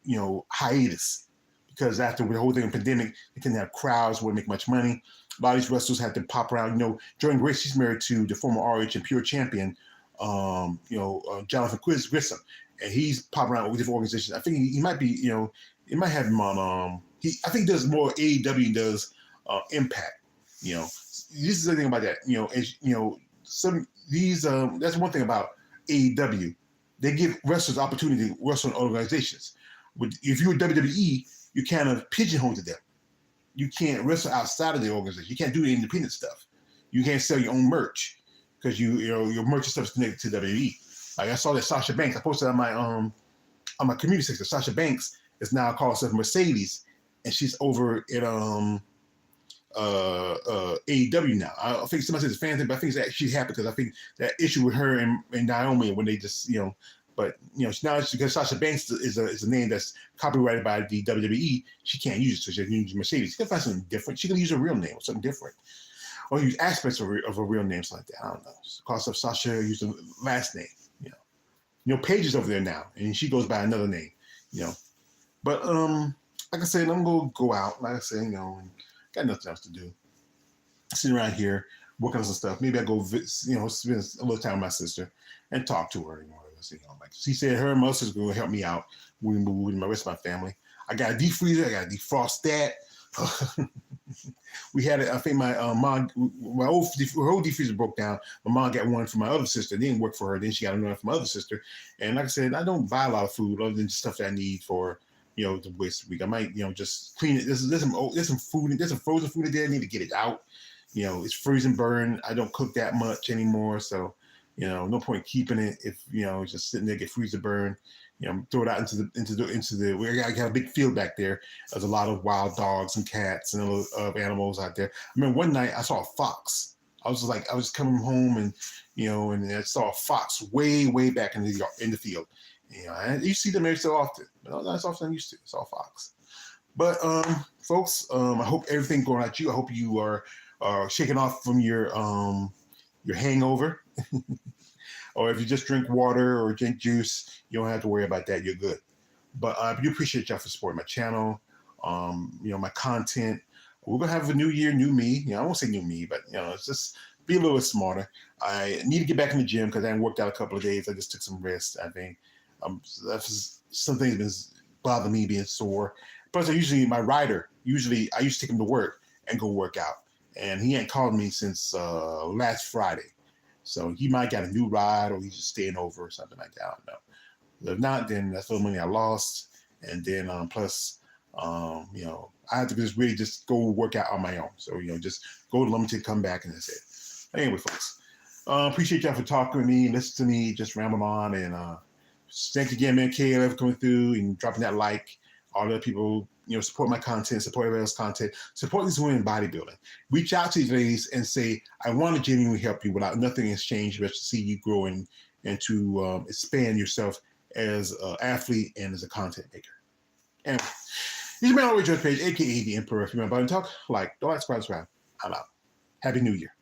hiatus. Because after the whole thing, pandemic, they couldn't have crowds, wouldn't make much money. A lot of these wrestlers had to pop around. Jordan Grace, she's married to the former ROH and Pure champion, Jonathan Grissom, and he's popping around with different organizations. I think he might be, it might have him on. I think he does more AEW than does Impact. This is the thing about that. That's one thing about AEW. They give wrestlers opportunity to wrestle in organizations. If you're WWE, you kind of pigeonhole to them. You can't wrestle outside of the organization. You can't do the independent stuff. You can't sell your own merch because your merch and stuff is connected to WWE. Like I saw that Sasha Banks. I posted on my community section. Sasha Banks is now called herself Mercedes, and she's over at AEW now. I think somebody says it's a fan thing, but I think she's happy because I think that issue with her and Naomi when they just But now because Sasha Banks is a name that's copyrighted by the WWE, she can't use it, so she can use Mercedes. She can find something different. She can use a real name or something different, or use aspects of a real name, something like that. I don't know. Call herself Sasha, use the last name. Paige is over there now, and she goes by another name. But like I said, I'm gonna go out. Like I said, and got nothing else to do. Sitting around here working on some stuff. Maybe I go, spend a little time with my sister and talk to her. Like she said, her and my sister's going to help me out when we move with the rest of my family. I got a deep freezer. I got to defrost that. We had it. I think my mom, her old deep freezer broke down. My mom got one for my other sister. It didn't work for her. Then she got another for my other sister. And like I said, I don't buy a lot of food other than stuff that I need for the waste week. I might just clean it. There's some food. There's some frozen food in there. I need to get it out. It's freeze and burn. I don't cook that much anymore, so. No point keeping it if just sitting there get freezer burn. Throw it out into the. We got a big field back there. There's a lot of wild dogs and cats and other animals out there. I remember one night I saw a fox. I was coming home and and I saw a fox way back in the field. You see them every so often, but not as often as I used to. I saw a fox. But folks, I hope everything going at you. I hope you are shaking off from your hangover. Or if you just drink water or drink juice, you don't have to worry about that. You're good. But I do appreciate y'all for supporting my channel. My content. We're gonna have a new year, new me. I won't say new me, but it's just be a little bit smarter. I need to get back in the gym because I haven't worked out a couple of days. I just took some rest. I think that's just, some things been bothering me being sore. Plus, my rider. Usually, I used to take him to work and go work out, and he ain't called me since last Friday. So he might got a new ride, or he's just staying over or something like that. I don't know. If not, then that's all the money I lost, and then plus, I had to just really just go work out on my own. So just go to Limited, come back, and that's it. Anyway, folks, appreciate y'all for talking with me, listen to me, just ramble on, and thanks again, man, KLF, for coming through and dropping that like. All the people, support my content, support everybody else's content, support these women in bodybuilding. Reach out to these ladies and say, I want to genuinely help you without nothing in exchange, but to see you grow and to expand yourself as an athlete and as a content maker. Anyway, this is my always Judge Page, aka the Emperor. If you want to button talk, like, don't like, subscribe. I'm out. Happy New Year.